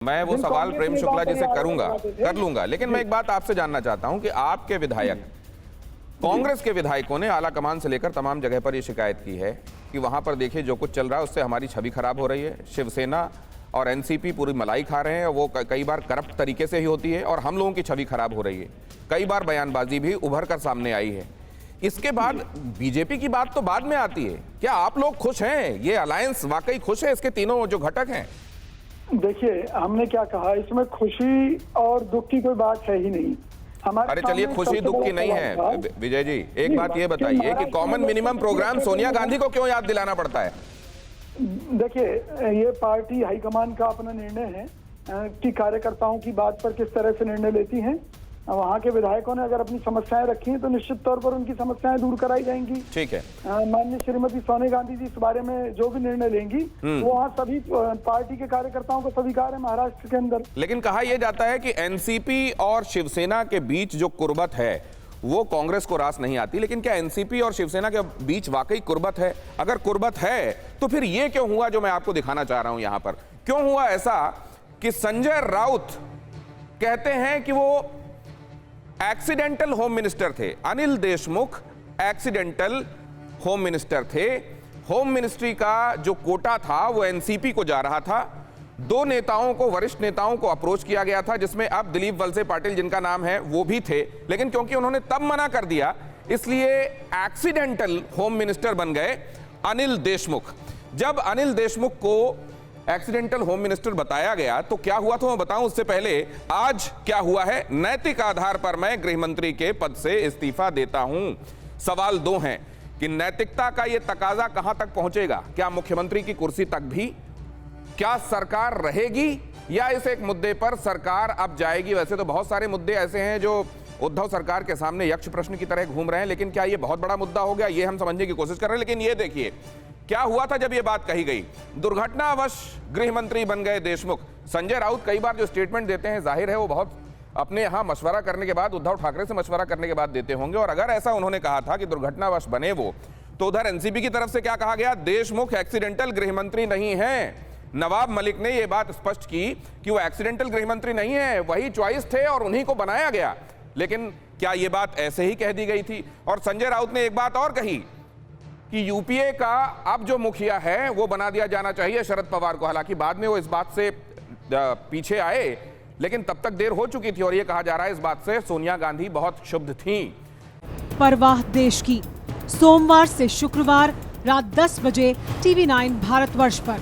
मैं वो सवाल प्रेम शुक्ला जी से कर लूंगा, लेकिन मैं एक बात आपसे जानना चाहता हूं कि आपके विधायक, कांग्रेस के विधायकों ने आला कमान से लेकर तमाम जगह पर यह शिकायत की है कि वहां पर देखिए जो कुछ चल रहा है उससे हमारी छवि खराब हो रही है। शिवसेना और एनसीपी पूरी मलाई खा रहे हैं, वो कई बार करप्ट तरीके से ही होती है और हम लोगों की छवि खराब हो रही है। कई बार बयानबाजी भी उभर कर सामने आई है। इसके बाद बीजेपी की बात तो बाद में आती है। क्या आप लोग खुश हैं? ये अलायंस वाकई खुश है? इसके तीनों जो घटक हैं। देखिए, हमने क्या कहा, इसमें खुशी और दुख की कोई बात है ही नहीं। अरे चलिए, खुशी दुख की नहीं है विजय जी। एक बात ये बताइए कि common minimum programme Sonia Gandhi को क्यों याद दिलाना पड़ता है? देखिए, ये पार्टी हाईकमान का अपना निर्णय है कि कार्यकर्ताओं की बात पर किस तरह से निर्णय लेती हैं। वहाँ के विधायकों ने अगर अपनी समस्याएं रखी हैं तो निश्चित तौर पर उनकी समस्याएं दूर कराई जाएंगी। ठीक है। माननीय श्रीमती सोनिया गांधी जी इस बारे में जो भी निर्णय लेंगी वो वहाँ सभी पार्टी के कार्यकर्ताओं को स्वीकार है महाराष्ट्र के अंदर। लेकिन कहा यह जाता है कि एनसीपी और शिवसेना के बीच जो कुर्बत है वो कांग्रेस को रास नहीं आती। लेकिन क्या एनसीपी और शिवसेना के बीच वाकई कुर्बत है? अगर कुर्बत है तो फिर ये क्यों हुआ जो मैं आपको दिखाना चाह रहा हूं यहां पर? क्यों हुआ ऐसा कि संजय राउत कहते हैं कि वो एक्सीडेंटल होम मिनिस्टर थे, Anil Deshmukh accidental home minister थे। होम मिनिस्ट्री का जो कोटा था वो एनसीपी को जा रहा था। दो नेताओं को, वरिष्ठ नेताओं को अप्रोच किया गया था, जिसमें अब दिलीप वलसे पाटिल जिनका नाम है वो भी थे। लेकिन क्योंकि उन्होंने तब मना कर दिया, इसलिए एक्सीडेंटल होम मिनिस्टर बन गए अनिल देशमुख। जब अनिल देशमुख को एक्सीडेंटल होम मिनिस्टर बताया गया तो क्या हुआ, तो मैं बताऊं उससे पहले आज क्या हुआ है। नैतिक आधार पर मैं गृह मंत्री के पद से इस्तीफा देता हूं। सवाल दो हैं कि नैतिकता का यह तकाजा कहां तक पहुंचेगा? क्या मुख्यमंत्री की कुर्सी तक भी? क्या सरकार रहेगी या इस एक मुद्दे पर सरकार अब जाएगी? वैसे तो बहुत सारे मुद्दे ऐसे हैं जो उद्धव सरकार के सामने यक्ष प्रश्न की तरह घूम रहे हैं, लेकिन क्या ये बहुत बड़ा मुद्दा हो गया, ये हम समझने की कोशिश कर रहे हैं। लेकिन ये देखिए क्या हुआ था जब ये बात कही गई। दुर्घटनावश गृह मंत्री बन गए देशमुख। संजय राउत कई बार जो स्टेटमेंट देते हैं, जाहिर है वो बहुत अपने यहां मशवरा करने के बाद, उद्धव ठाकरे से मशवरा करने के बाद देते होंगे। और अगर ऐसा उन्होंने कहा था कि दुर्घटनावश बने वो, तो उधर एनसीपी की तरफ से क्या कहा गया? देशमुख एक्सीडेंटल गृह मंत्री नहीं है। नवाब मलिक ने यह बात स्पष्ट की कि वो एक्सीडेंटल गृह मंत्री नहीं है, वही चॉइस थे और उन्हीं को बनाया गया। लेकिन क्या यह बात ऐसे ही कह दी गई थी? और संजय राउत ने एक बात और कही कि यूपीए का अब जो मुखिया है वो बना दिया जाना चाहिए शरद पवार को। हालांकि बाद में वो इस बात से पीछे आए, लेकिन तब तक देर हो चुकी थी और ये कहा जा रहा है इस बात से सोनिया गांधी बहुत क्षुब्ध थीं। परवाह देश की, सोमवार से शुक्रवार रात 10 बजे TV9 भारतवर्ष पर।